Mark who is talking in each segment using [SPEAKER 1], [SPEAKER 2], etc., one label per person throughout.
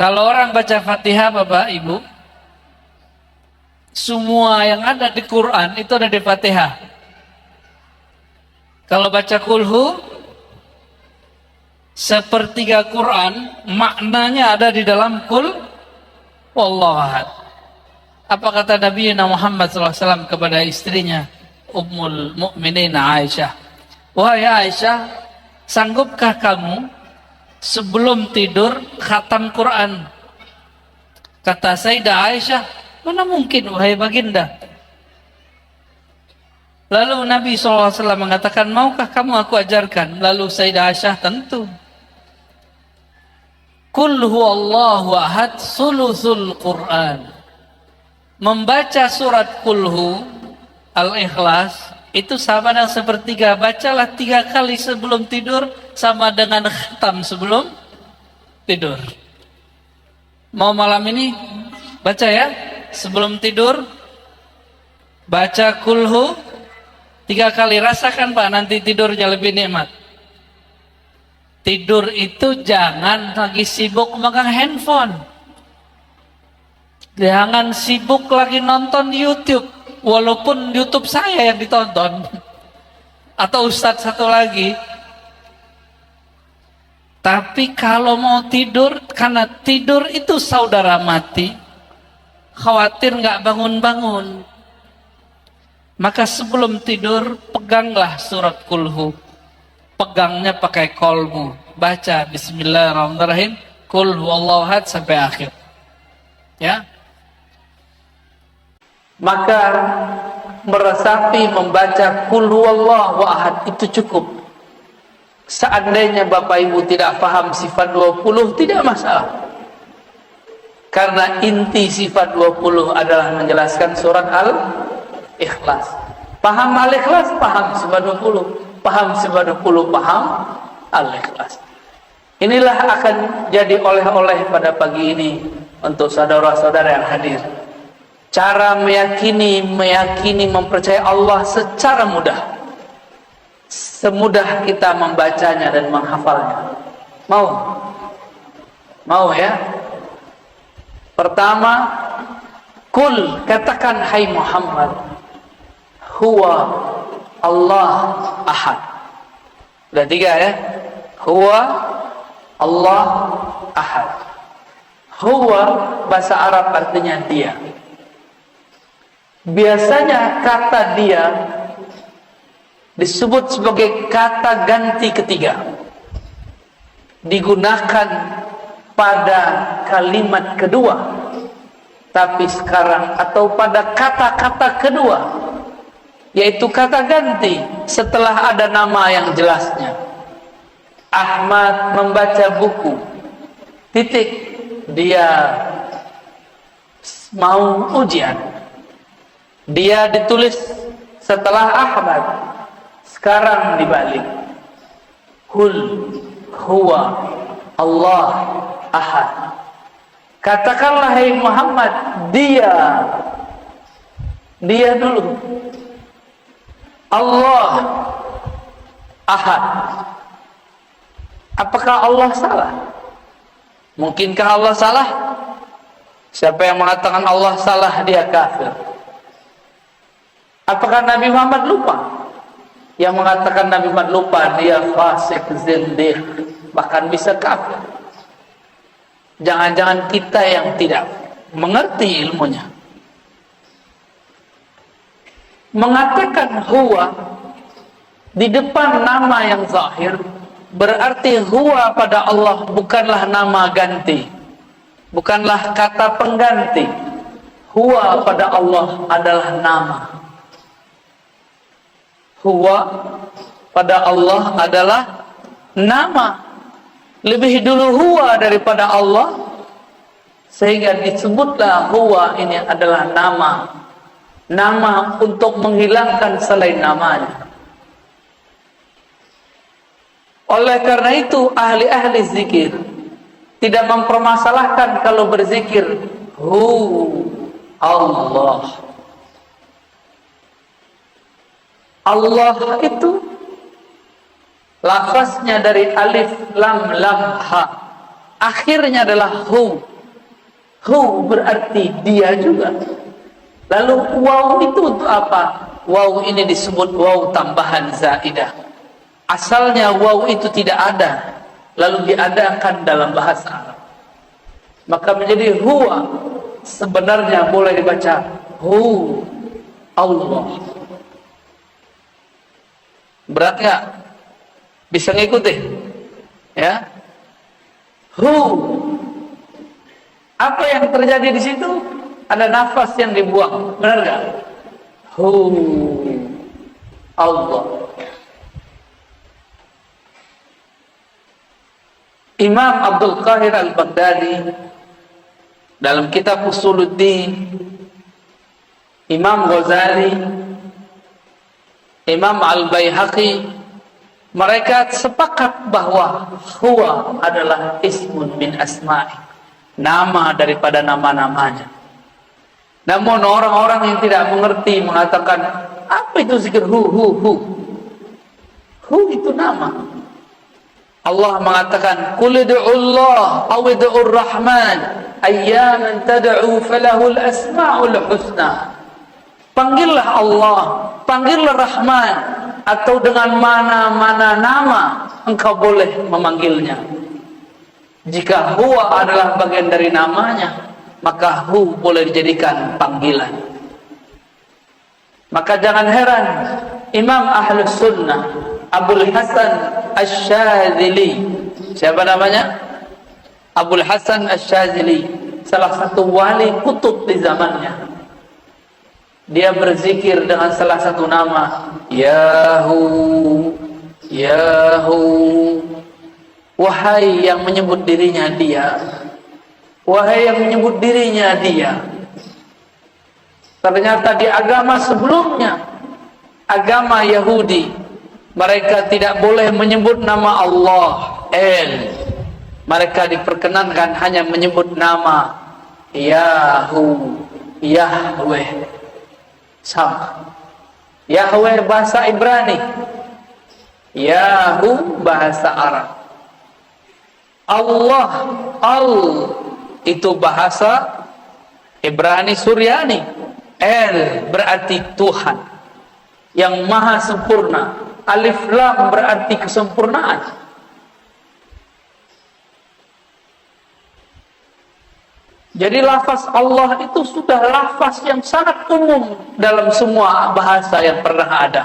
[SPEAKER 1] Kalau orang baca Fatihah, Bapak Ibu, semua yang ada di Quran itu ada di Fatihah. Kalau baca kulhu, sepertiga Quran maknanya ada di dalam kul wallahu ahad. Apa kata Nabi Muhammad SAW kepada istrinya Ummul Mukminin Aisyah? Wahai Aisyah, sanggupkah kamu sebelum tidur khatam Quran? Kata Sayyidah Aisyah, mana mungkin wahai baginda. Lalu Nabi SAW mengatakan, maukah kamu aku ajarkan? Lalu Sayyidah Aisyah, tentu. Qul huwallahu ahad sulusul Quran. Membaca surat kulhu Al-Ikhlas itu sama dengan sepertiga. Bacalah 3 kali sebelum tidur, sama dengan khatam sebelum tidur. Mau malam ini baca ya, sebelum tidur baca kulhu 3 kali. Rasakan Pak, nanti tidurnya lebih nikmat. Tidur itu jangan lagi sibuk megang handphone, jangan sibuk lagi nonton YouTube, walaupun YouTube saya yang ditonton atau ustadz satu lagi. Tapi kalau mau tidur, karena tidur itu saudara mati, khawatir nggak bangun-bangun, maka sebelum tidur peganglah surat kulhu. Pegangnya pakai kolbu, baca Bismillahirrahmanirrahim, Qul huwallahu ahad sampai akhir. Ya. Maka meresapi membaca Qul huwallahu ahad itu cukup. Seandainya Bapak Ibu tidak paham sifat 20, tidak masalah. Karena inti sifat 20 adalah menjelaskan surat Al-Ikhlas. Paham Al-Ikhlas, paham sifat 20. Paham sifat 20, paham Al-Ikhlas. Inilah akan jadi oleh-oleh pada pagi ini untuk saudara-saudara yang hadir. Cara meyakini, mempercayai Allah secara mudah. Semudah kita membacanya dan menghafalnya. Mau ya? Pertama, kul, katakan hai Muhammad, huwa Allah ahad. Udah 3 ya? Huwa Allah ahad. Huwa bahasa Arab artinya dia. Biasanya kata dia disebut sebagai kata ganti ketiga, digunakan pada kalimat kedua. Tapi sekarang, atau pada kata-kata kedua, yaitu kata ganti setelah ada nama yang jelasnya. Ahmad membaca buku, titik, dia mau ujian. Dia ditulis setelah Ahmad, sekarang dibalik. Qul huwa Allah ahad. Katakanlah hai Muhammad, dia dulu. Allah ahad. Apakah Allah salah? Mungkinkah Allah salah? Siapa yang mengatakan Allah salah, dia kafir. Apakah Nabi Muhammad lupa? Yang mengatakan Nabi Muhammad lupa, dia fasik, zindiq, bahkan bisa kafir. Jangan-jangan kita yang tidak mengerti ilmunya. Mengatakan huwa di depan nama yang zahir, berarti huwa pada Allah bukanlah nama ganti, bukanlah kata pengganti. Huwa pada Allah adalah nama. Huwa pada Allah adalah nama. Lebih dulu huwa daripada Allah, sehingga disebutlah huwa ini adalah nama. Nama untuk menghilangkan selain namanya. Oleh karena itu ahli-ahli zikir tidak mempermasalahkan kalau berzikir Allah. Allah itu lafaznya dari alif lam lam ha, akhirnya adalah hu. Hu berarti dia juga. Lalu waw itu untuk apa? Waw ini disebut waw tambahan zaidah. Asalnya waw itu tidak ada, lalu diadakan dalam bahasa Arab. Maka menjadi huwa. Sebenarnya boleh dibaca hu Allah. Berat nggak? Bisa ngikuti? Ya. Hu. Apa yang terjadi di situ? Ada nafas yang dibuang, benar nggak? Hu Allah. Imam Abdul Qahir Al-Baghdadi dalam kitab Usuluddin, Imam Ghazali, Imam Al-Baihaqi, mereka sepakat bahwa huwa adalah ismun min asma'i, nama daripada nama-namanya. Namun orang-orang yang tidak mengerti mengatakan, apa itu zikir hu? Hu itu nama. Allah mengatakan, qul ud'ullah aw ud'ur rahman ayyaman tad'u falahul asmaul husna. Panggillah Allah, panggillah Rahman, atau dengan mana-mana nama engkau boleh memanggilnya. Jika huwa adalah bagian dari namanya, maka hu boleh dijadikan panggilan. Maka jangan heran Imam Ahlus Sunnah Abul Hasan Asy-Syadzili, siapa namanya? Abul Hasan Asy-Syadzili, salah satu wali kutub di zamannya. Dia berzikir dengan salah satu nama, Yahu, Yahu. Wahai yang menyebut dirinya dia, wahai yang menyebut dirinya dia. Ternyata di agama sebelumnya, agama Yahudi, mereka tidak boleh menyebut nama Allah, El. Mereka diperkenankan hanya menyebut nama Yahu, Yahweh. Sama. Yahweh bahasa Ibrani, Yahu bahasa Arab. Allah, Al itu bahasa Ibrani Suryani. El berarti Tuhan yang maha sempurna. Alif Lam berarti kesempurnaan. Jadi lafaz Allah itu sudah lafaz yang sangat umum dalam semua bahasa yang pernah ada.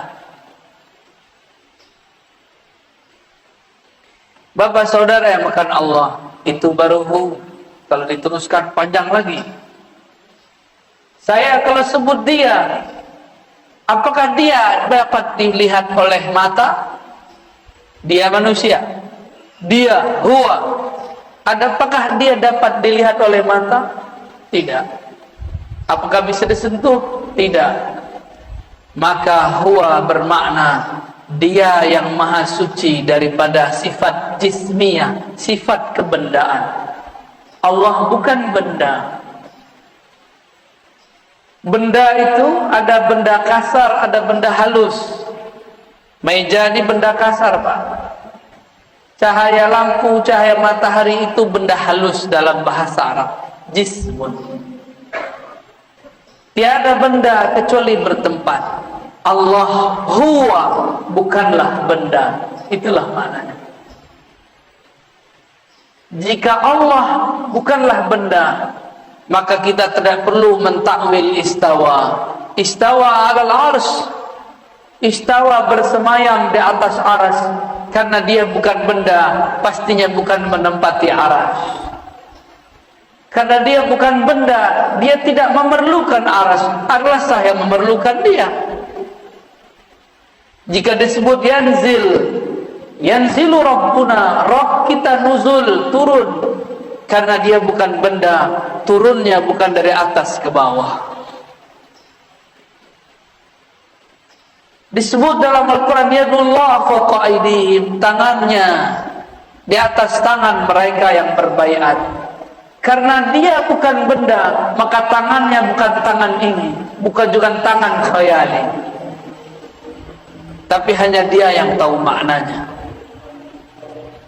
[SPEAKER 1] Bapak saudara yang makan Allah, itu baru hu. Kalau diteruskan panjang lagi. Saya kalau sebut dia, apakah dia dapat dilihat oleh mata? Dia manusia. Dia huwa. Apakah dia dapat dilihat oleh mata? Tidak. Apakah bisa disentuh? Tidak. Maka huwa bermakna dia yang maha suci daripada sifat jismiyah, sifat kebendaan. Allah bukan benda. Benda itu ada benda kasar, ada benda halus. Meja ini benda kasar, Pak. Cahaya lampu, cahaya matahari itu benda halus dalam bahasa Arab. Jismun. Tiada benda kecuali bertempat. Allah huwa, bukanlah benda. Itulah maknanya. Jika Allah bukanlah benda, maka kita tidak perlu mentakwil istawa. Istawa alal arsy. Istawa bersemayam di atas aras. Karena dia bukan benda, pastinya bukan menempati aras. Karena dia bukan benda, dia tidak memerlukan aras. Araslah yang memerlukan dia. Jika disebut yanzil, yanzilu Rabbuna, Rabb kita nuzul, turun. Karena dia bukan benda, turunnya bukan dari atas ke bawah. Disebut dalam Al-Quran, yadullah fawqa aydihim, tangannya di atas tangan mereka yang berbaiat. Karena dia bukan benda, maka tangannya bukan tangan ini, bukan juga tangan khayali. Tapi hanya dia yang tahu maknanya.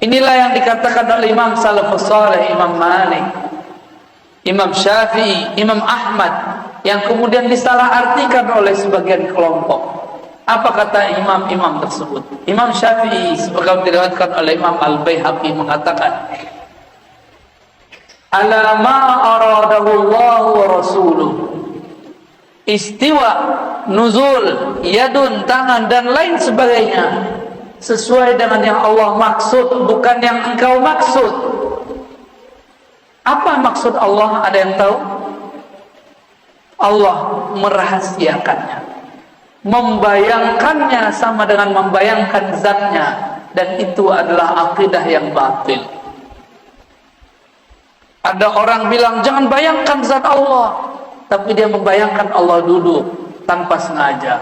[SPEAKER 1] Inilah yang dikatakan oleh Imam Salafus Saleh, Imam Malik. Imam Syafi'i, Imam Ahmad, yang kemudian disalahartikan oleh sebagian kelompok. Apa kata imam-imam tersebut? Imam Syafi'i sebagaimana diriwayatkan oleh Imam Al-Baihaqi mengatakan, ala ma aradahu Allah wa rasuluh, istiwa, nuzul, yadun, tangan dan lain sebagainya sesuai dengan yang Allah maksud, bukan yang engkau maksud. Apa maksud Allah? Ada yang tahu? Allah merahasiakannya, membayangkannya sama dengan membayangkan zatnya, dan itu adalah akidah yang batil. Ada orang bilang jangan bayangkan zat Allah, tapi dia membayangkan Allah duduk tanpa sengaja.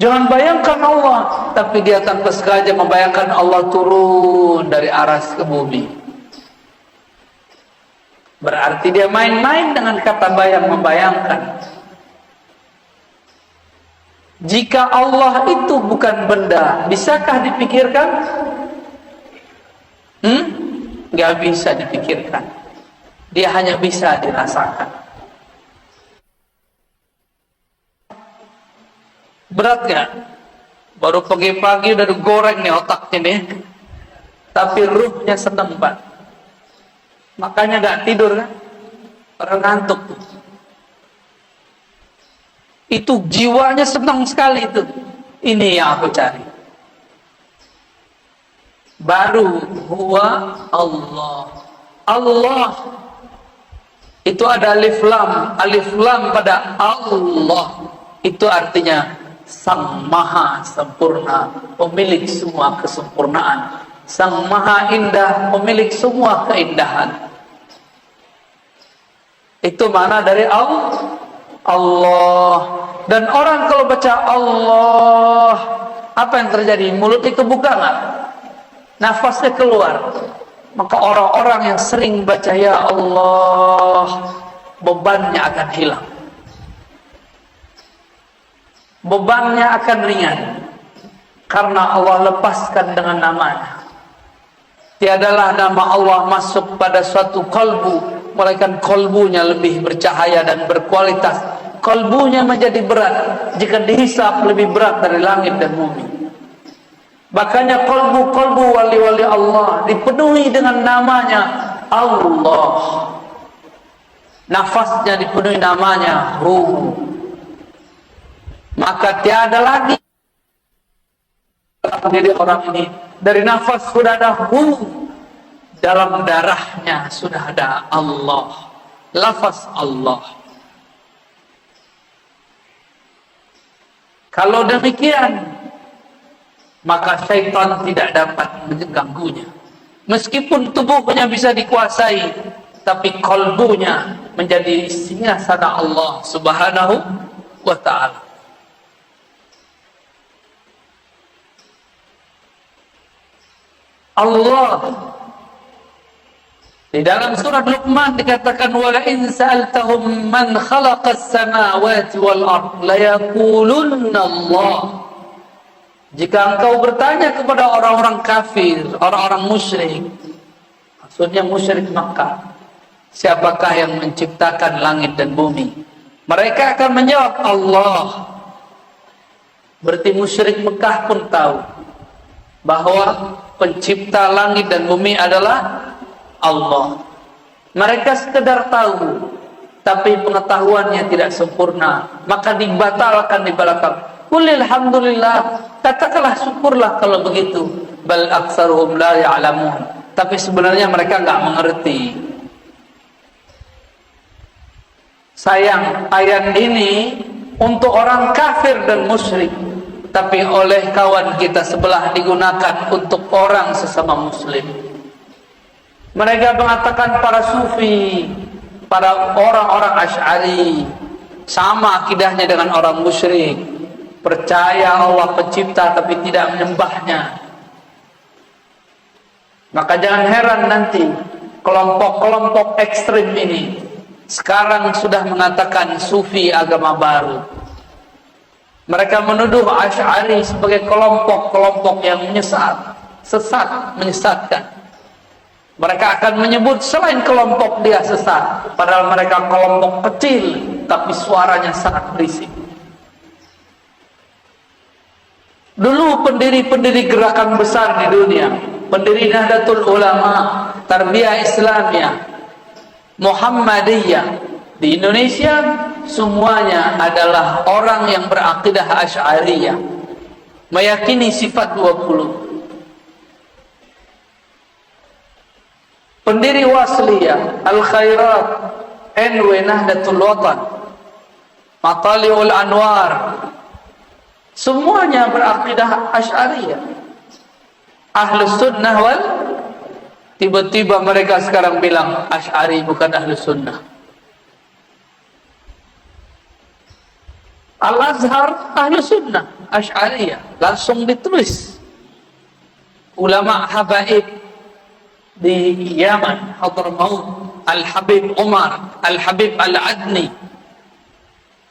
[SPEAKER 1] Jangan bayangkan Allah, tapi dia tanpa sengaja membayangkan Allah turun dari aras ke bumi. Berarti dia main-main dengan kata membayangkan. Jika Allah itu bukan benda, bisakah dipikirkan? Gak bisa dipikirkan. Dia hanya bisa dirasakan. Berat gak? Baru pagi-pagi udah digoreng nih otaknya nih, tapi ruhnya seneng Pak. Makanya gak tidur kan? Orang ngantuk tuh. Itu jiwanya senang sekali itu. Ini yang aku cari. Baru huwa Allah. Allah itu ada alif lam pada Allah. Itu artinya Sang Maha Sempurna, pemilik semua kesempurnaan. Sang Maha Indah, pemilik semua keindahan. Itu mana dari Allah. Dan orang kalau baca Allah, apa yang terjadi? Mulutnya kebuka nggak? Nafasnya keluar. Maka orang-orang yang sering baca ya Allah, bebannya akan hilang, bebannya akan ringan, karena Allah lepaskan dengan namanya. Tiadalah nama Allah masuk pada suatu kolbu, melainkan kolbunya lebih bercahaya dan berkualitas. Kolbunya menjadi berat jika dihisap, lebih berat dari langit dan bumi. Makanya kolbu-kolbu wali-wali Allah dipenuhi dengan namanya Allah. Nafasnya dipenuhi namanya Hu. Maka tiada lagi diri orang ini, dari nafas sudah ada Hu, dalam darahnya sudah ada Allah, lafaz Allah. Kalau demikian, maka syaitan tidak dapat mengganggunya. Meskipun tubuhnya bisa dikuasai, tapi kolbunya menjadi singgasana Allah Subhanahu wa ta'ala. Allah di dalam surat Luqman dikatakan, wa in sa'altahum man khalaqas samawati wal ard la yaqulunna Allah. Jika engkau bertanya kepada orang-orang kafir, orang-orang musyrik, maksudnya musyrik Makkah, siapakah yang menciptakan langit dan bumi? Mereka akan menjawab Allah. Berarti musyrik Mekah pun tahu bahwa pencipta langit dan bumi adalah Allah. Mereka sekedar tahu, tapi pengetahuannya tidak sempurna, maka dibatalkan di belakang. Qul alhamdulillah, katakanlah syukurlah kalau begitu. Bal aktsaruhum la ya'lamun. Tapi sebenarnya mereka enggak mengerti. Sayang, ayat ini untuk orang kafir dan musyrik, tapi oleh kawan kita sebelah digunakan untuk orang sesama muslim. Mereka mengatakan para sufi, para orang-orang Asy'ari sama akidahnya dengan orang musyrik, percaya Allah pencipta tapi tidak menyembahnya. Maka jangan heran nanti kelompok-kelompok ekstrim ini sekarang sudah mengatakan sufi agama baru. Mereka menuduh Asy'ari sebagai kelompok-kelompok yang menyesat, sesat, menyesatkan. Mereka akan menyebut selain kelompok dia sesat, padahal mereka kelompok kecil tapi suaranya sangat berisik. Dulu pendiri-pendiri gerakan besar di dunia, pendiri Nahdlatul Ulama, Tarbiyah Islamiyah, Muhammadiyah di Indonesia, semuanya adalah orang yang berakidah Asy'ariyah, meyakini sifat 20. Pendiri Wasliyah, Al-Khairat, NW Nahdlatul Watan, Matali'ul Anwar, semuanya berakidah Asy'ariyah. Ahlus Sunnah wal, tiba-tiba mereka sekarang bilang Asy'ari bukan Ahlus Sunnah. Al-Azhar Ahlus Sunnah, Asy'ariyah, langsung ditulis. Ulama habaib di Yaman, Hadramaut, Al-Habib Umar, Al-Habib Al-Adni,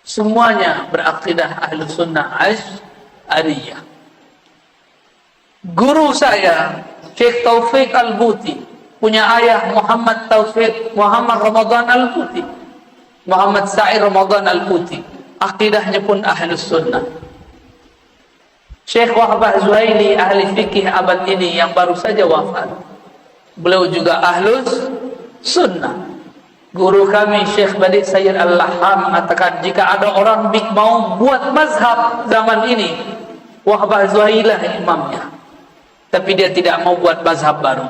[SPEAKER 1] semuanya berakidah Ahlus Sunnah Asy'ariyah. Guru saya Syekh Taufik Al-Buti, punya ayah Muhammad Taufik Muhammad Ramadan Al-Buti, Muhammad Sa'id Ramadan Al-Buti, akidahnya pun Ahlus Sunnah. Syekh Wahbah Zuhaili, ahli fikih abad ini yang baru saja wafat, beliau juga Ahlus Sunnah. Guru kami Syekh Badi Sayyid Al-Laham mengatakan, jika ada orang mau buat mazhab zaman ini, Wahbah Zuhailah imamnya, tapi dia tidak mau buat mazhab baru.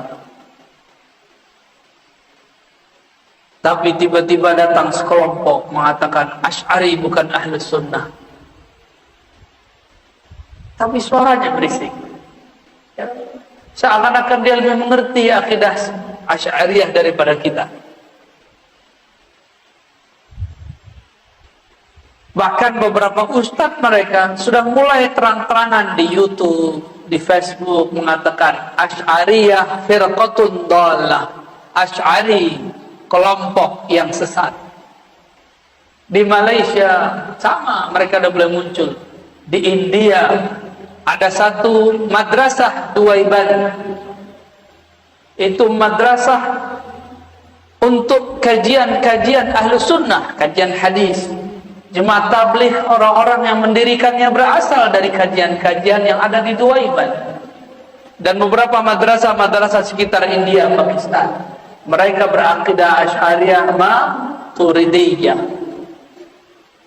[SPEAKER 1] Tapi tiba-tiba datang sekelompok mengatakan Asy'ari bukan Ahlus Sunnah, tapi suaranya berisik, ya, seakan-akan dia lebih mengerti akidah Asy'ariyah daripada kita. Bahkan beberapa ustadz mereka sudah mulai terang-terangan di YouTube, di Facebook mengatakan Asy'ariyah firqatun dhalah, Asy'ari kelompok yang sesat. Di Malaysia sama, mereka sudah mulai muncul. Di India ada satu madrasah Duaiban, itu madrasah untuk kajian-kajian Ahlus Sunnah, kajian hadis. Jemaah tabligh, orang-orang yang mendirikannya berasal dari kajian-kajian yang ada di Duaiban dan beberapa madrasah-madrasah sekitar India, Pakistan. Mereka berakidah Asy'ariyah Maturidiyah.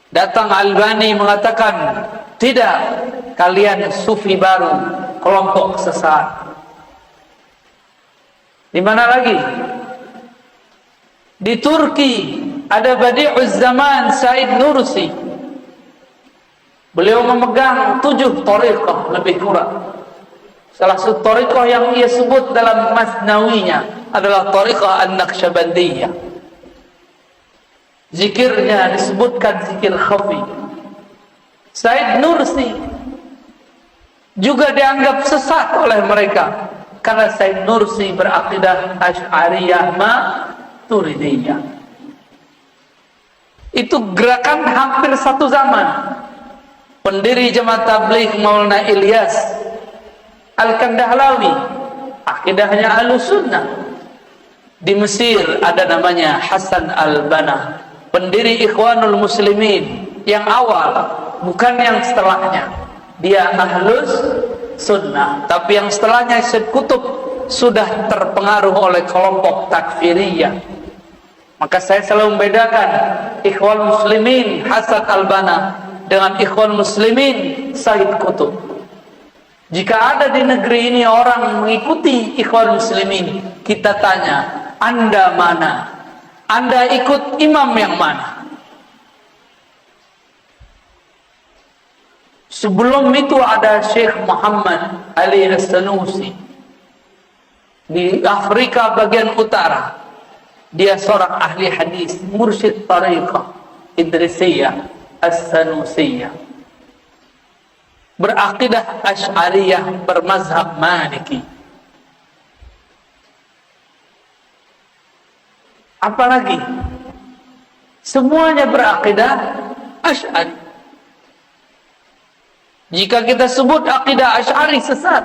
[SPEAKER 1] Datang Albani mengatakan, tidak, kalian sufi baru, kelompok sesat. Di mana lagi? Di Turki ada Badi'uz Zaman Said Nursi. Beliau memegang 7 thariqah lebih kurang. Salah satu thariqah yang ia sebut dalam Masnawinya adalah thariqah An-Naqsyabandiyah. Zikirnya disebutkan zikir khafi. Said Nursi juga dianggap sesat oleh mereka karena Said Nursi berakidah Asy'ariyah Maturidiyah. Itu gerakan hampir satu zaman. Pendiri Jemaah Tabligh Maulana Ilyas Al-Kandahlawi, akidahnya Ahlus Sunnah. Di Mesir ada namanya Hasan Al-Banna, pendiri Ikhwanul Muslimin yang awal, bukan yang setelahnya. Dia Ahlus Sunnah, tapi yang setelahnya Syed Qutb sudah terpengaruh oleh kelompok takfiriyah. Maka saya selalu membedakan Ikhwan Muslimin Hasan Al-Banna dengan Ikhwan Muslimin Said Qutb. Jika ada di negeri ini orang mengikuti Ikhwan Muslimin, kita tanya, Anda mana? Anda ikut imam yang mana? Sebelum itu ada Syekh Muhammad Ali As-Sanusi di Afrika bagian utara. Dia seorang ahli hadis, mursyid tariqah Idrisiyah As-Sanusiyah, berakidah Asy'ariyah, bermazhab Maliki. Apalagi semuanya berakidah Asy'ari. Jika kita sebut akidah Asy'ari sesat,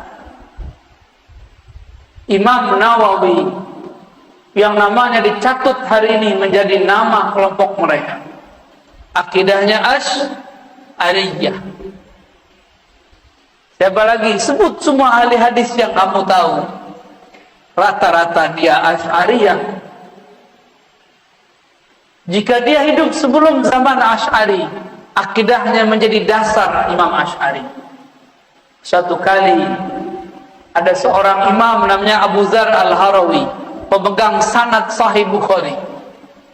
[SPEAKER 1] Imam Nawawi yang namanya dicatut hari ini menjadi nama kelompok mereka. Akidahnya Asy'ariyah. Siapa lagi? Sebut semua ahli hadis yang kamu tahu. Rata-rata dia Asy'ariyah. Jika dia hidup sebelum zaman Asy'ari, akidahnya menjadi dasar Imam Asy'ari. Suatu kali ada seorang imam namanya Abu Dzar Al-Harawi, pemegang sanad Sahih Bukhari.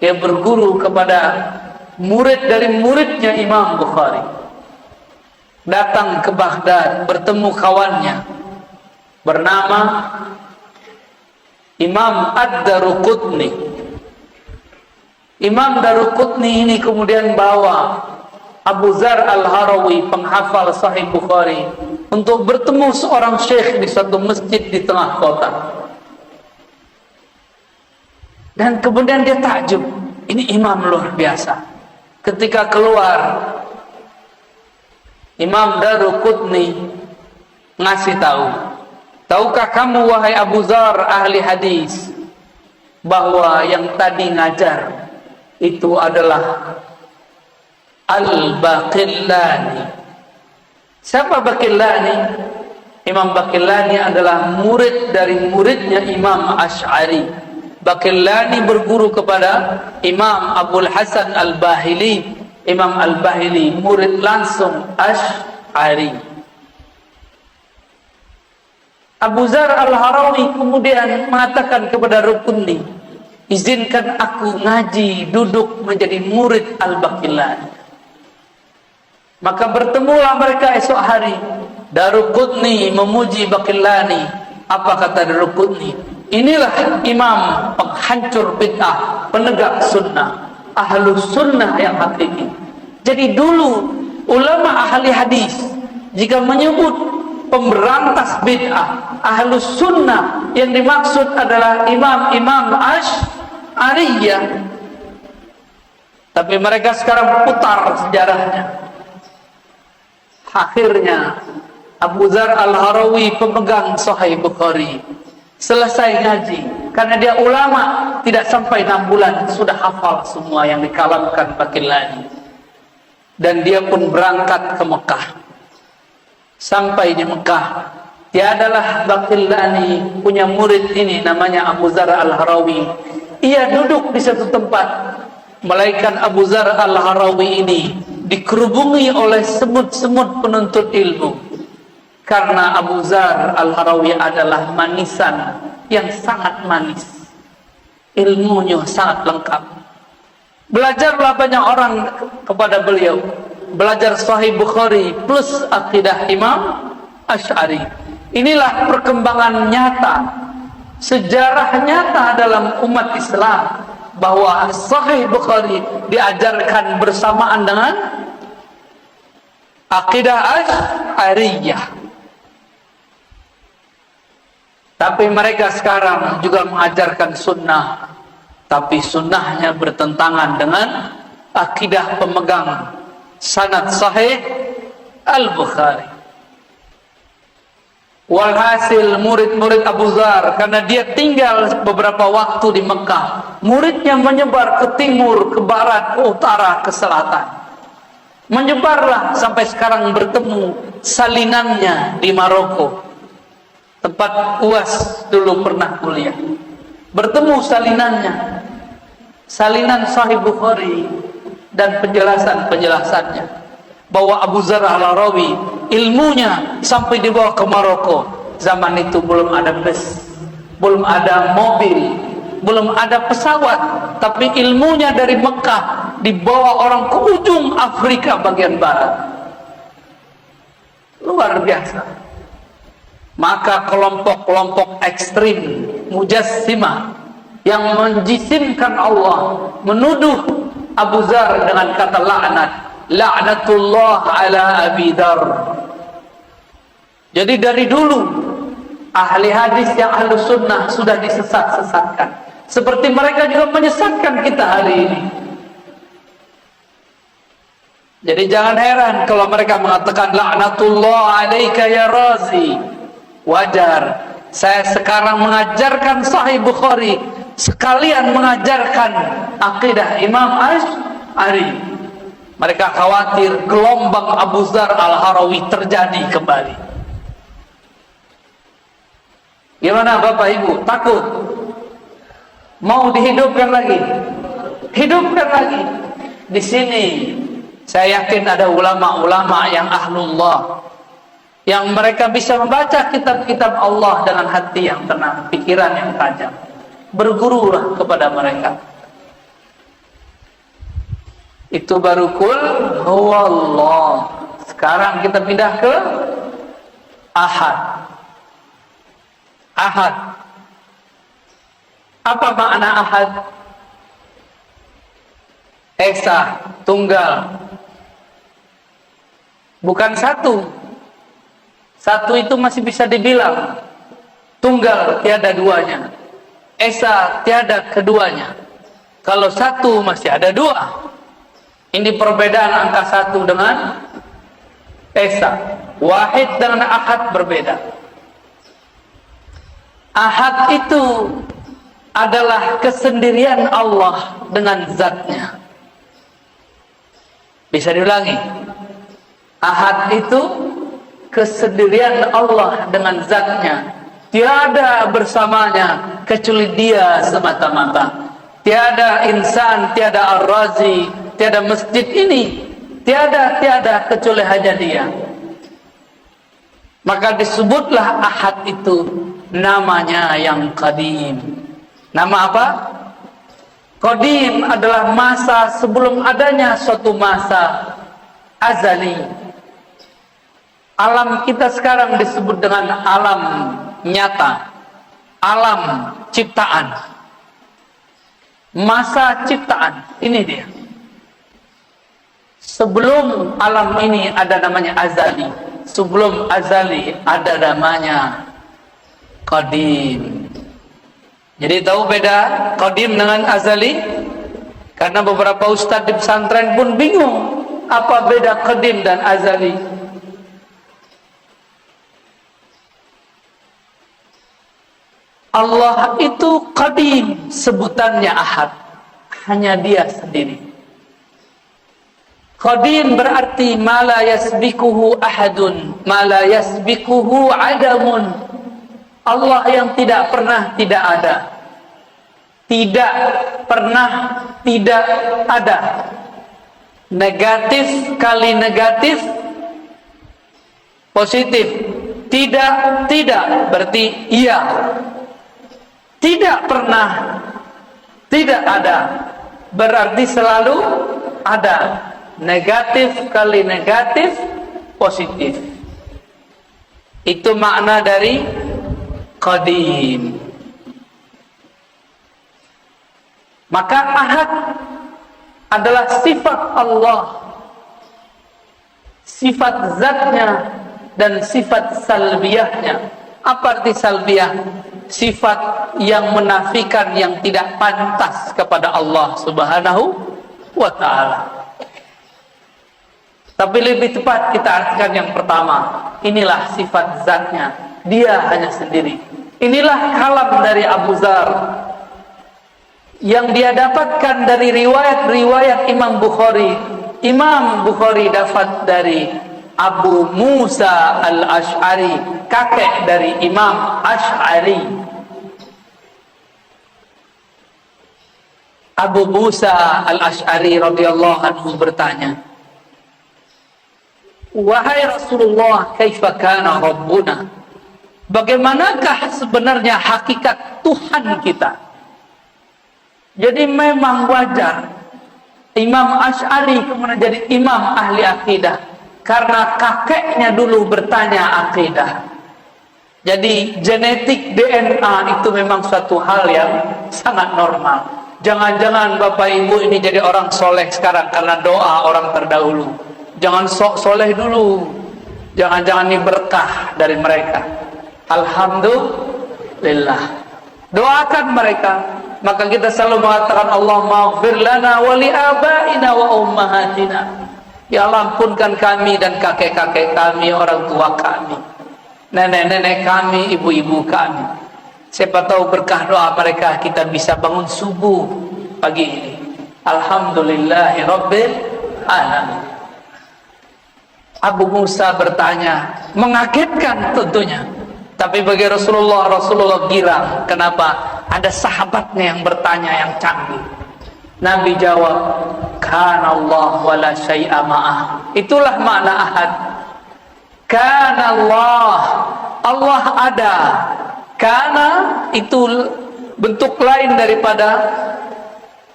[SPEAKER 1] Dia berguru kepada murid dari muridnya Imam Bukhari. Datang ke Baghdad bertemu kawannya bernama Imam Ad-Daruqutni. Imam Daruqutni ini kemudian bawa Abu Dzar Al-Harawi, penghafal Sahih Bukhari, untuk bertemu seorang syekh di suatu masjid di tengah kota. Dan kemudian dia takjub, ini imam luar biasa. Ketika keluar, Imam Daruqutni ngasih tahu, tahukah kamu wahai Abu Dzar ahli hadis, bahwa yang tadi ngajar itu adalah Al-Baqillani. Siapa Baqillani? Imam Baqillani adalah murid dari muridnya Imam Asy'ari. Baqillani berguru kepada Imam Abul Hasan Al-Bahili. Imam Al-Bahili murid langsung Asy'ari. Abu Dzar Al-Harawi kemudian mengatakan kepada Rukunni, izinkan aku ngaji, duduk menjadi murid Al-Baqillani. Maka bertemulah mereka esok hari. Daruqutni memuji Baqillani. Apa kata Daruqutni? Inilah imam penghancur bid'ah, penegak sunnah, ahlus sunnah yang hakiki. Jadi dulu ulama ahli hadis jika menyebut pemberantas bid'ah, ahlus sunnah, yang dimaksud adalah imam-imam Asy'ariyah. Tapi mereka sekarang putar sejarahnya. Akhirnya Abu Dzar Al-Harawi, pemegang Sahih Bukhari, selesai ngaji, karena dia ulama, tidak sampai 6 bulan sudah hafal semua yang dikalamkan Baqillani. Dan dia pun berangkat ke Mekah. Sampai di Mekah, tiadalah Baqillani punya murid ini namanya Abu Dzar Al-Harawi. Ia duduk di satu tempat. Malaikat Abu Dzar Al-Harawi ini dikerubungi oleh semut-semut penuntut ilmu. Karena Abu Dzar Al-Harawi adalah manisan yang sangat manis, ilmunya sangat lengkap. Belajarlah banyak orang kepada beliau, belajar Sahih Bukhari plus akidah Imam Asy'ari. Inilah perkembangan nyata, sejarah nyata dalam umat Islam, bahwa Sahih Bukhari diajarkan bersamaan dengan akidah Asy'ariyah. Tapi mereka sekarang juga mengajarkan sunnah, tapi sunnahnya bertentangan dengan akidah pemegang sanad Sahih Al-Bukhari. Walhasil murid-murid Abu Dzar, karena dia tinggal beberapa waktu di Mekah, muridnya menyebar ke timur, ke barat, ke utara, ke selatan. Menyebarlah sampai sekarang bertemu salinannya di Maroko, tempat UAS dulu pernah kuliah. Bertemu salinannya, salinan Sahih Bukhari dan penjelasan-penjelasannya, bahwa Abu Dzar Al-Harawi ilmunya sampai dibawa ke Maroko. Zaman itu belum ada bus, belum ada mobil, belum ada pesawat, tapi ilmunya dari Mekah dibawa orang ke ujung Afrika bagian barat. Luar biasa. Maka kelompok-kelompok ekstrim Mujassimah yang menjisimkan Allah, menuduh Abu Dzar dengan kata laknat, laknatullah ala Abi Dzar. Jadi dari dulu ahli hadis yang ahlu sunnah sudah disesat-sesatkan, seperti mereka juga menyesatkan kita hari ini. Jadi jangan heran kalau mereka mengatakan laknatullah alaika ya Razi. Wajar. Saya sekarang mengajarkan Sahih Bukhari sekalian mengajarkan akidah Imam Asy'ari. Mereka khawatir gelombang Abu Dzar Al-Harawi terjadi kembali. Gimana Bapak Ibu? Takut? Mau dihidupkan lagi? Hidupkan lagi. Di sini saya yakin ada ulama-ulama yang ahlullah, yang mereka bisa membaca kitab-kitab Allah dengan hati yang tenang, pikiran yang tajam. Bergurulah kepada mereka. Itu baru kul huwallah. Sekarang kita pindah ke ahad. Ahad. Apa makna ahad? Esa, tunggal. Bukan satu. Satu itu masih bisa dibilang. Tunggal tiada duanya. Esa tiada keduanya. Kalau satu masih ada dua. Ini perbedaan angka satu dengan esa. Wahid dengan ahad berbeda. Ahad itu adalah kesendirian Allah dengan zatnya. Bisa diulangi. Ahad itu kesendirian Allah dengan zatnya. Tiada bersamanya kecuali Dia semata-mata. Tiada insan, tiada ar-razi, tiada masjid ini, tiada kecuali hanya Dia. Maka disebutlah ahad itu namanya yang qadim. Nama apa? Qadim adalah masa sebelum adanya suatu masa azali. Alam kita sekarang disebut dengan alam nyata, alam ciptaan. Masa ciptaan, ini dia. Sebelum alam ini ada namanya azali. Sebelum azali ada namanya qadim. Jadi tahu beda qadim dengan azali? Karena beberapa ustadz di pesantren pun bingung apa beda qadim dan azali. Allah itu qadim, sebutannya ahad, hanya Dia sendiri. Qadim berarti ma la yasbikuhu ahadun, ma la yasbikuhu adamun. Allah yang tidak pernah tidak ada. Tidak pernah tidak ada. Negatif kali negatif positif. Tidak berarti iya. Tidak pernah tidak ada berarti selalu ada. Negatif kali negatif positif. Itu makna dari qadim. Maka ahad adalah sifat Allah, sifat zatnya dan sifat salbiyahnya. Apa arti salbiyah? Sifat yang menafikan yang tidak pantas kepada Allah Subhanahu wa ta'ala. Tapi lebih tepat kita artikan yang pertama. Inilah sifat zatnya, Dia hanya sendiri. Inilah kalam dari Abu Dzar yang dia dapatkan dari riwayat Imam Bukhari. Imam Bukhari dapat dari Abu Musa Al-Asy'ari, kakek dari Imam Asy'ari. Abu Musa Al-Asy'ari radhiyallahu anhu bertanya, "Wahai Rasulullah, kaifa kana Rabbuna?" Bagaimanakah sebenarnya hakikat Tuhan kita? Jadi memang wajar Imam Asy'ari kemudian jadi imam ahli akidah karena kakeknya dulu bertanya akidah. Jadi genetik DNA itu memang suatu hal yang sangat normal. Jangan-jangan Bapak Ibu ini jadi orang soleh sekarang karena doa orang terdahulu. Jangan sok soleh dulu. Jangan-jangan ini berkah dari mereka. Alhamdulillah. Doakan mereka. Maka kita selalu mengatakan Allahumma ighfir lana wa li abaina wa ummahatina. Ya Allah, ampunkan kami dan kakek-kakek kami, orang tua kami, nenek-nenek kami, ibu-ibu kami. Siapa tahu berkah doa mereka kita bisa bangun subuh pagi ini. Alhamdulillahi Rabbil Alamin. Abu Musa bertanya, mengagetkan tentunya. Tapi bagi Rasulullah girang. Kenapa? Ada sahabatnya yang bertanya yang canggih. Nabi jawab, Kana Allah wa la syai'a ma'ah. Itulah makna ahad. Kana Allah, Allah ada. Kana itu bentuk lain daripada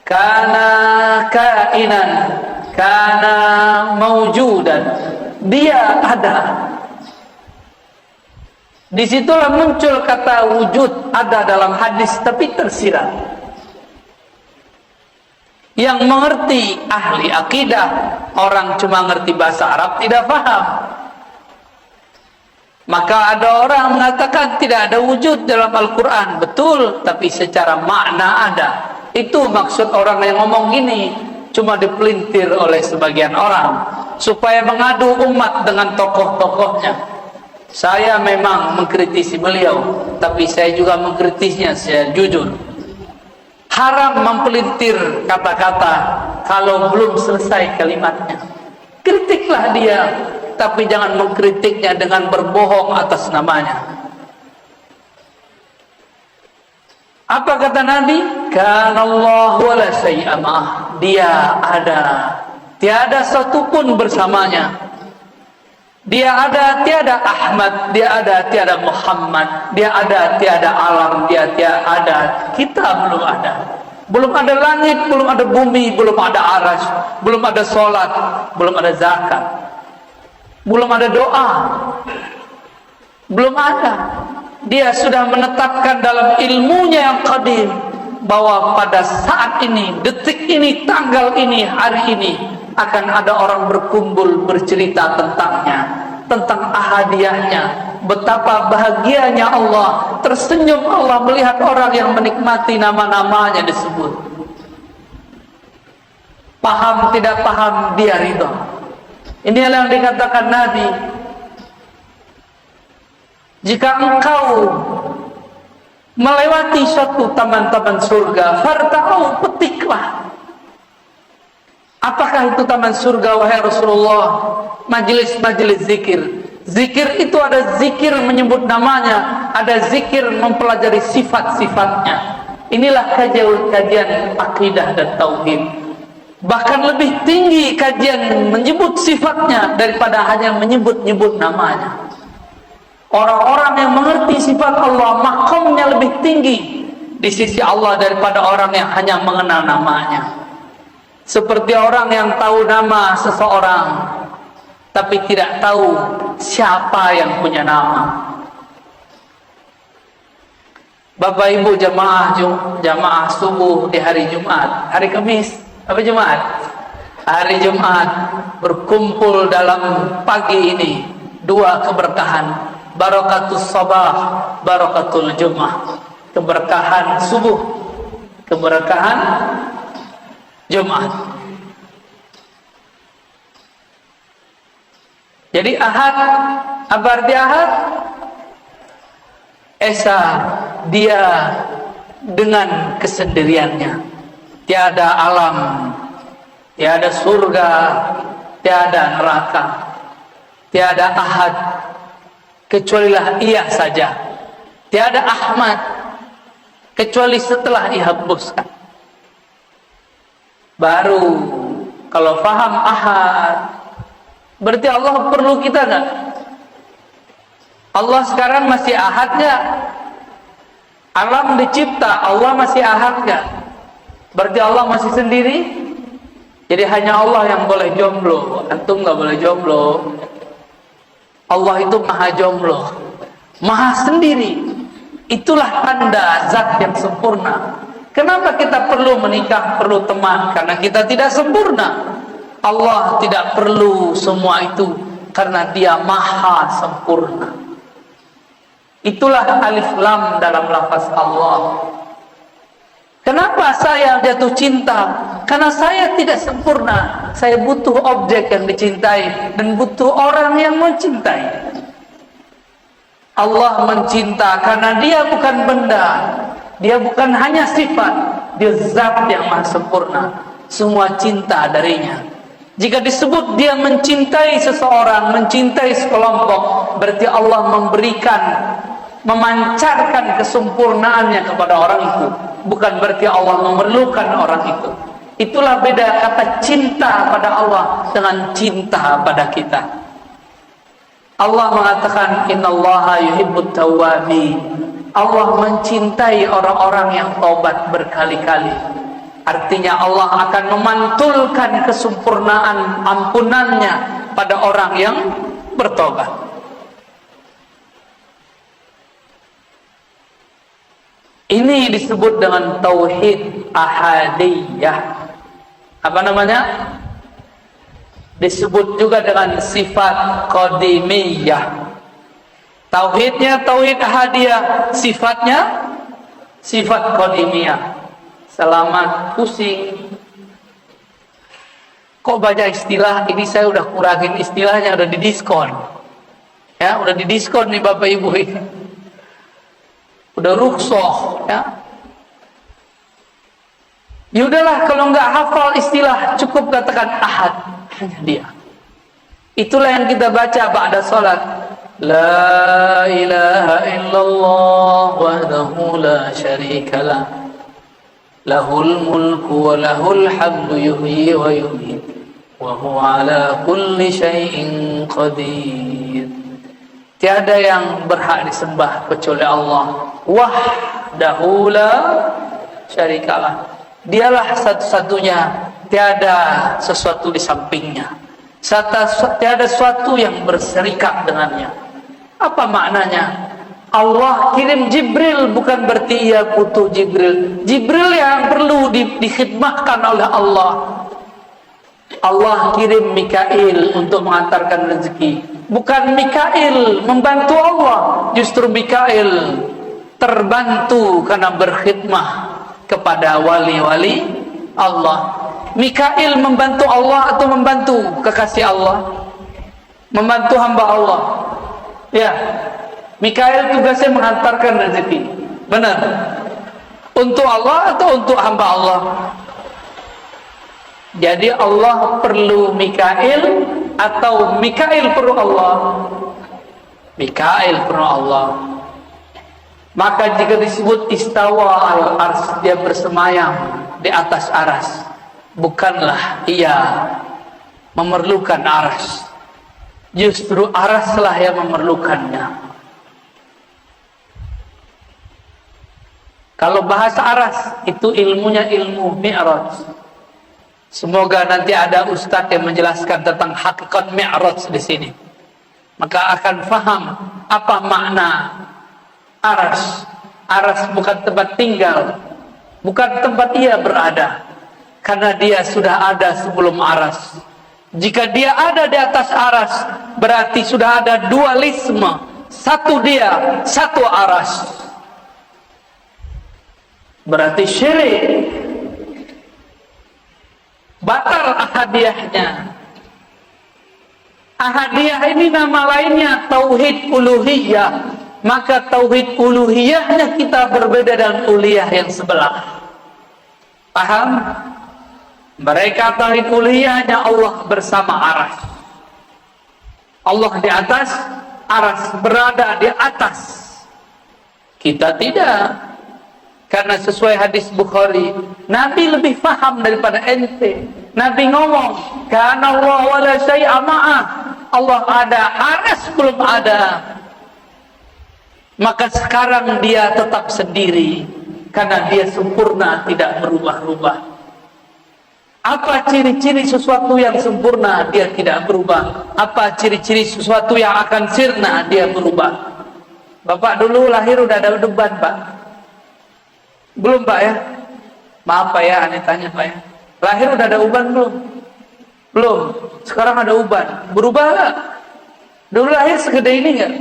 [SPEAKER 1] kana kainan, kana maujudan. Dia ada. Disitulah muncul kata wujud, ada dalam hadis tapi tersirat. Yang mengerti ahli akidah, orang cuma ngerti bahasa Arab tidak paham. Maka ada orang mengatakan tidak ada wujud dalam Al-Quran. Betul, tapi secara makna ada. Itu maksud orang yang ngomong gini, cuma dipelintir oleh sebagian orang supaya mengadu umat dengan tokoh-tokohnya. Saya memang mengkritisi beliau, tapi saya juga mengkritisnya secara jujur. Haram mempelintir kata-kata kalau belum selesai kalimatnya. Kritiklah dia, tapi jangan mengkritiknya dengan berbohong atas namanya. Apa kata Nabi? Kanallahu wa la syai'a ma'ah. Dia ada, tiada satu pun bersamanya. Dia ada, tiada Ahmad. Dia ada, tiada Muhammad. Dia ada, tiada alam. Dia tiada ada. Kita belum ada. Belum ada langit, belum ada bumi, belum ada arasy, belum ada sholat, belum ada zakat, belum ada doa, belum ada. Dia sudah menetapkan dalam ilmunya yang qadim bahwa pada saat ini, detik ini, tanggal ini, hari ini akan ada orang berkumpul bercerita tentangnya, tentang ahadiyahnya. Betapa bahagianya Allah, tersenyum Allah melihat orang yang menikmati nama-namanya disebut. Paham tidak paham, dia ridha. Inilah yang dikatakan Nabi, jika engkau melewati suatu taman-taman surga, farta'u, petiklah. Apakah itu taman surga wahai Rasulullah? Majelis-majelis zikir. Zikir itu ada zikir menyebut namanya, ada zikir mempelajari sifat-sifatnya. Inilah kajian akidah dan tauhid. Bahkan lebih tinggi kajian menyebut sifatnya daripada hanya menyebut-nyebut namanya. Orang-orang yang mengerti sifat Allah, makamnya lebih tinggi di sisi Allah daripada orang yang hanya mengenal namanya. Seperti orang yang tahu nama seseorang tapi tidak tahu siapa yang punya nama. Bapak Ibu jamaah subuh di hari Jumat, hari Kamis, apa Jumat? Hari Jumat berkumpul dalam pagi ini dua keberkahan, barakatus sabah, barakatul Jumat. Keberkahan subuh, keberkahan Jumat. Jadi ahad, apa arti ahad? Esa, dia dengan kesendiriannya. Tiada alam, tiada surga, tiada neraka, tiada ahad, kecualilah ia saja. Tiada Ahmad, kecuali setelah dihapuskan. Baru kalau faham ahad, berarti Allah perlu kita enggak? Allah sekarang masih ahad enggak? Alam dicipta, Allah masih ahad enggak? Berarti Allah masih sendiri? Jadi hanya Allah yang boleh jomblo, antum enggak boleh jomblo. Allah itu maha jomblo, maha sendiri. Itulah tanda zat yang sempurna. Kenapa kita perlu menikah, perlu teman? Karena kita tidak sempurna. Allah tidak perlu semua itu karena dia maha sempurna. Itulah alif lam dalam lafaz Allah. Kenapa saya jatuh cinta? Karena saya tidak sempurna. Saya butuh objek yang dicintai dan butuh orang yang mencintai. Allah mencinta karena dia bukan benda, dia bukan hanya sifat, dia zat yang maha sempurna. Semua cinta darinya. Jika disebut dia mencintai seseorang, mencintai sekelompok, berarti Allah memberikan, memancarkan kesempurnaannya kepada orang itu. Bukan berarti Allah memerlukan orang itu. Itulah beda kata cinta pada Allah dengan cinta pada kita. Allah mengatakan innallaha yuhibbut tawwabin. Allah mencintai orang-orang yang taubat berkali-kali. Artinya Allah akan memantulkan kesempurnaan ampunannya pada orang yang bertobat. Ini disebut dengan tauhid ahadiyah. Apa namanya? Disebut juga dengan sifat qadimiyah. Tauhidnya tauhid ahadiyah, sifatnya sifat qadimiyah. Selamat pusing. Kok banyak istilah? Ini saya udah kurangin istilahnya, udah didiskon. Ya, udah didiskon nih Bapak Ibu ini. Udah rukhsah, ya. Yaudahlah, kalau nggak hafal istilah, cukup katakan ahad, hanya dia. Itulah yang kita baca ba'da salat. La ilaha illallah wahdahu la syarikalah. Lahul mulku wa lahul hamdu yuhyi wa yumiit wa huwa ala kulli syai'in qadir. Tiada yang berhak disembah kecuali Allah. Wahdahu la syarikalah. Dialah satu-satunya, tiada sesuatu di sampingnya. Tiada sesuatu yang berserikat dengannya. Apa maknanya? Allah kirim Jibril bukan berarti ia butuh Jibril. Jibril yang perlu dikhidmahkan oleh Allah. Allah kirim Mikail untuk mengantarkan rezeki. Bukan Mikail membantu Allah, justru Mikail terbantu karena berkhidmah kepada wali-wali Allah. Mikail membantu Allah atau membantu kekasih Allah? Membantu hamba Allah. Ya. Mikail tugasnya menghantarkan rezeki. Benar? Untuk Allah atau untuk hamba Allah? Jadi Allah perlu Mikail atau Mikail perlu Allah? Mikail perlu Allah. Maka jika disebut istawa al-ars, dia bersemayam di atas aras, bukanlah ia memerlukan aras. Justru araslah yang memerlukannya. Kalau bahasa aras itu ilmunya ilmu mi'raj. Semoga nanti ada ustadz yang menjelaskan tentang hakikat mi'raj di sini. Maka akan faham apa makna aras. Aras bukan tempat tinggal, bukan tempat ia berada, karena dia sudah ada sebelum aras. Jika dia ada di atas aras, berarti sudah ada dualisme. Satu dia, satu aras. Berarti syirik, batal ahadiyahnya. Ahadiyah ini nama lainnya tauhid uluhiyah. Maka tauhid uluhiyahnya kita berbeda dengan uluhiyah yang sebelah. Paham? Mereka tauhid uluhiyahnya Allah bersama aras. Allah di atas aras, berada di atas. Kita tidak. Karena sesuai hadis Bukhari, Nabi lebih paham daripada ente. Nabi ngomong, "Kana Allah wala syai'a ma'ah." Allah ada, aras belum ada. Maka sekarang dia tetap sendiri karena dia sempurna, tidak berubah-ubah. Apa ciri-ciri sesuatu yang sempurna? Dia tidak berubah. Apa ciri-ciri sesuatu yang akan sirna? Dia berubah. Bapak dulu lahir udah ada beban, Pak? Belum, Pak ya? Maaf Pak ya, aneh tanya Pak ya. Lahir udah ada uban belum? Belum. Sekarang ada uban. Berubah gak? Dulu lahir segede ini gak?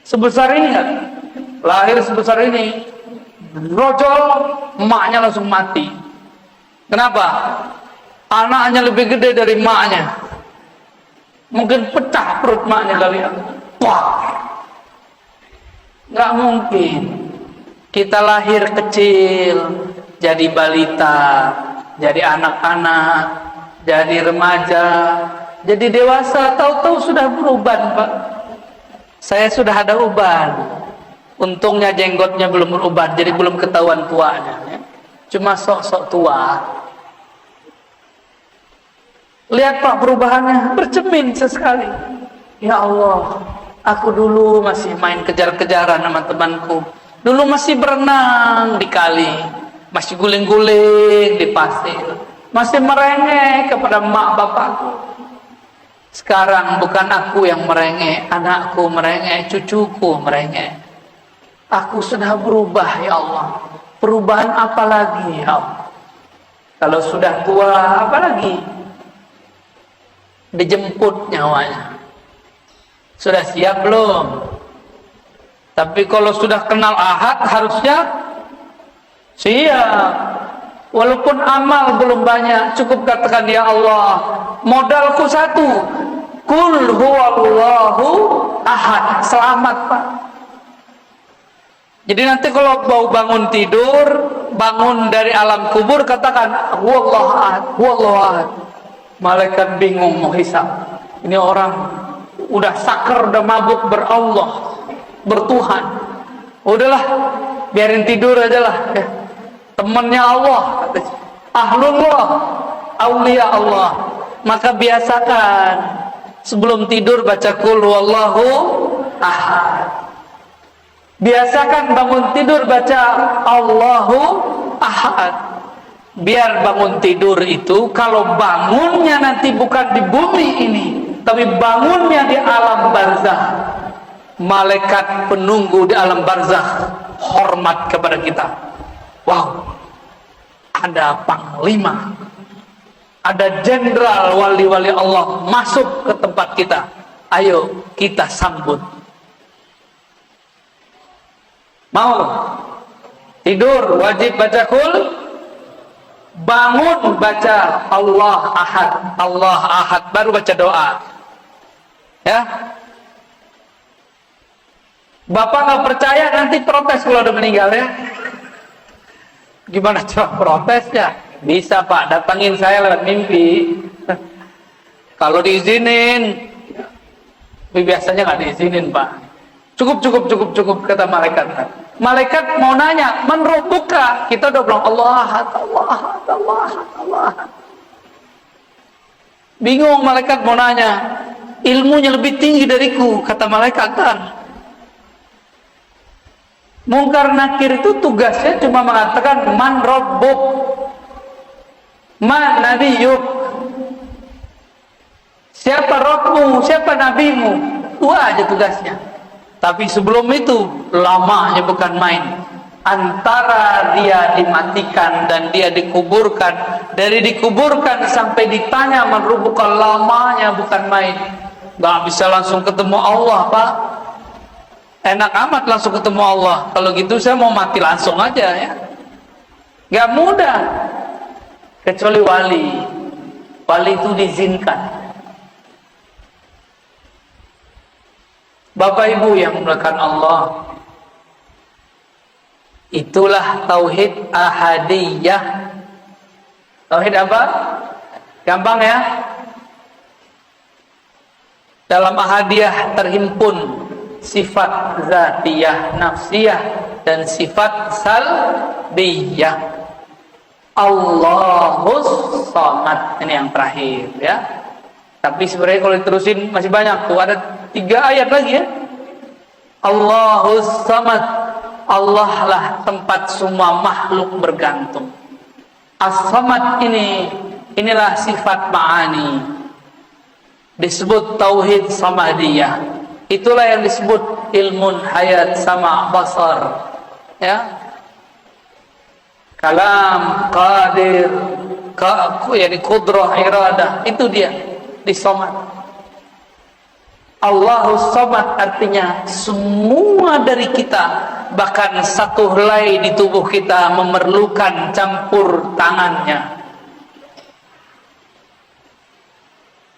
[SPEAKER 1] Sebesar ini gak? Lahir sebesar ini, rojol, emaknya langsung mati. Kenapa? Anaknya lebih gede dari emaknya. Mungkin pecah perut emaknya kali ya. Wah. Nggak mungkin. Kita lahir kecil, jadi balita, jadi anak-anak, jadi remaja, jadi dewasa, tahu-tahu sudah beruban, Pak. Saya sudah ada uban. Untungnya jenggotnya belum beruban, jadi belum ketahuan tuanya, ya. Cuma sok-sok tua. Lihat Pak perubahannya, bercermin sesekali. Ya Allah, aku dulu masih main kejar-kejaran sama temanku. Dulu masih berenang di kali, masih guling-guling di pasir, masih merengek kepada mak bapakku. Sekarang bukan aku yang merengek, anakku merengek, cucuku merengek. Aku sudah berubah, ya Allah. Perubahan apa lagi, ya Allah? Kalau sudah tua, apa lagi? Dijemput nyawanya. Sudah siap belum? Tapi kalau sudah kenal ahad, harusnya siap. Walaupun amal belum banyak, cukup katakan, ya Allah, modalku satu, Qul huwallahu ahad. Selamat, Pak. Jadi nanti kalau mau bangun tidur, bangun dari alam kubur, katakan huwallahu ahad, huwallahu ahad. Malaikat bingung mau hisab. Ini orang udah sakar, udah mabuk berallah, bertuhan. Udahlah, biarin tidur aja lah, ya. Temannya Allah, ahlullah, aulia Allah. Maka biasakan sebelum tidur baca qul huwallahu ahad. Biasakan bangun tidur baca Allahu ahad. Biar bangun tidur itu, kalau bangunnya nanti bukan di bumi ini, tapi bangunnya di alam barzakh, malaikat penunggu di alam barzakh hormat kepada kita. Wow, ada panglima, ada jenderal wali-wali Allah masuk ke tempat kita. Ayo kita sambut. Mau tidur wajib baca qul, bangun baca Allah ahad, Allah ahad, baru baca doa, ya. Bapak nggak percaya, nanti protes kalau udah meninggal, ya. Gimana cara protesnya? Bisa Pak, datangin saya lewat mimpi. Kalau diizinin, tapi biasanya nggak diizinin Pak. Cukup kata malaikat. Malaikat mau nanya, man rabbuka? Kita udah bilang Allah ahad, Allah ahad, Allah ahad, Allah ahad. Bingung malaikat mau nanya, ilmunya lebih tinggi dariku, kata malaikat kan. Mungkar nakir itu tugasnya cuma mengatakan man rabbuk, man nabiyuk, siapa Rabbmu, siapa nabimu. Dua aja tugasnya. Tapi sebelum itu lamanya bukan main. Antara dia dimatikan dan dia dikuburkan, dari dikuburkan sampai ditanya man rabbuka, lamanya bukan main. Gak bisa langsung ketemu Allah Pak. Enak amat langsung ketemu Allah. Kalau gitu saya mau mati langsung aja, ya. Gak mudah. Kecuali wali. Wali itu diizinkan. Bapak Ibu yang dimuliakan Allah, itulah tauhid ahadiyah. Tauhid apa? Gampang ya. Dalam ahadiyah terhimpun sifat zatiyah, nafsiyah, dan sifat salbiyah. Allahus samad, ini yang terakhir, ya. Tapi sebenarnya kalau diterusin masih banyak tuh, ada 3 ayat lagi, ya. Allahus samad, Allah lah tempat semua makhluk bergantung. As-samad inilah sifat ma'ani, disebut tauhid samadiyah. Itulah yang disebut ilmun hayat sama basar, ya. Kalam, qadir, yani kudrah, iradah, itu dia di samad. Allahus samad artinya semua dari kita, bahkan satu helai di tubuh kita memerlukan campur tangannya.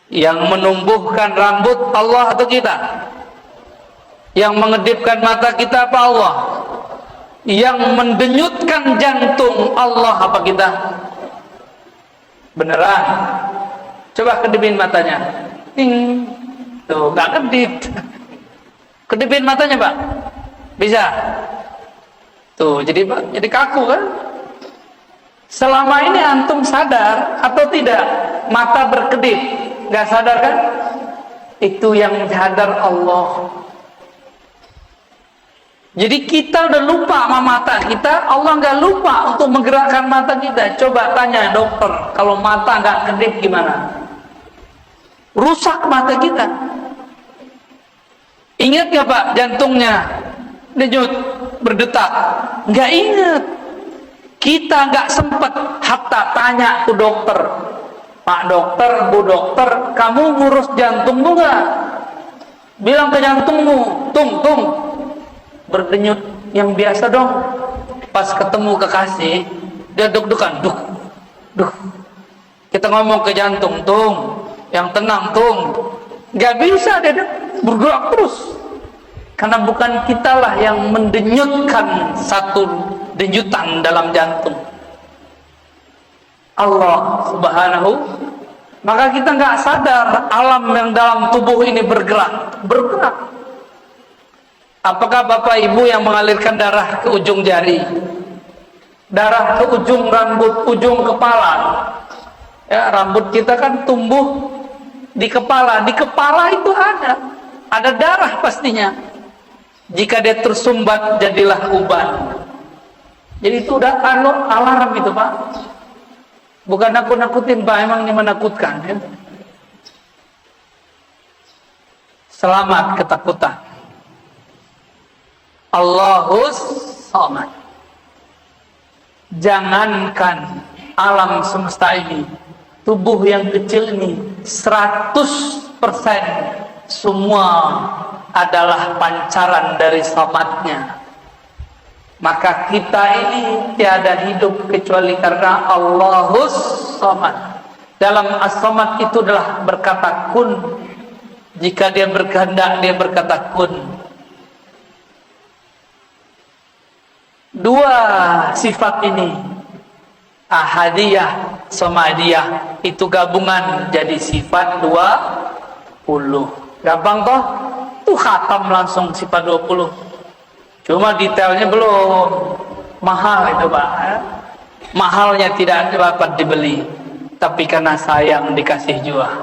[SPEAKER 1] Yang menumbuhkan rambut Allah atau kita? Yang mengedipkan mata kita apa? Allah. Yang mendenyutkan jantung Allah apa kita? Beneran. Coba kedipin matanya. Ting. Tuh, gak kedip. Kedipin matanya, Pak. Bisa. Tuh, jadi kaku kan? Selama ini antum sadar atau tidak? Mata berkedip. Gak sadar kan? Itu yang sadar Allah. Jadi kita udah lupa sama mata kita, Allah nggak lupa untuk menggerakkan mata kita. Coba tanya dokter, kalau mata nggak kedip gimana? Rusak mata kita. Ingat nggak Pak, jantungnya denyut, berdetak? Nggak ingat. Kita nggak sempet hatta tanya ke dokter, Pak dokter, Bu dokter, kamu ngurus jantungmu nggak? Bilang ke jantungmu, tung, berdenyut yang biasa dong. Pas ketemu kekasih dia deg-degan, duh. Kita ngomong ke jantung, tung, yang tenang tung. Gak bisa dia bergerak terus, karena bukan kitalah yang mendenyutkan satu denyutan dalam jantung, Allah subhanahu. Maka kita nggak sadar alam yang dalam tubuh ini bergerak. Apakah Bapak Ibu yang mengalirkan darah ke ujung jari, darah ke ujung rambut, ujung kepala? Ya, rambut kita kan tumbuh di kepala. Di kepala itu ada darah pastinya. Jika dia tersumbat, jadilah uban. Jadi itu udah alarm itu Pak. Bukan nakut-nakutin Pak, emang ini menakutkan. Ya? Selamat ketakutan. Allahus Samad. Jangankan alam semesta ini, tubuh yang kecil ini 100% semua adalah pancaran dari Samadnya. Maka kita ini tiada hidup kecuali karena Allahus Samad. Dalam As-Samad itu adalah berkata kun. Jika dia berkehendak, dia berkata kun. Dua sifat ini, ahadiyah, samadiyah, itu gabungan jadi sifat 20. Gampang toh? Tuh khatam langsung sifat 20. Cuma detailnya belum. Mahal itu Pak. Mahalnya tidak dapat dibeli, tapi karena sayang dikasih jua.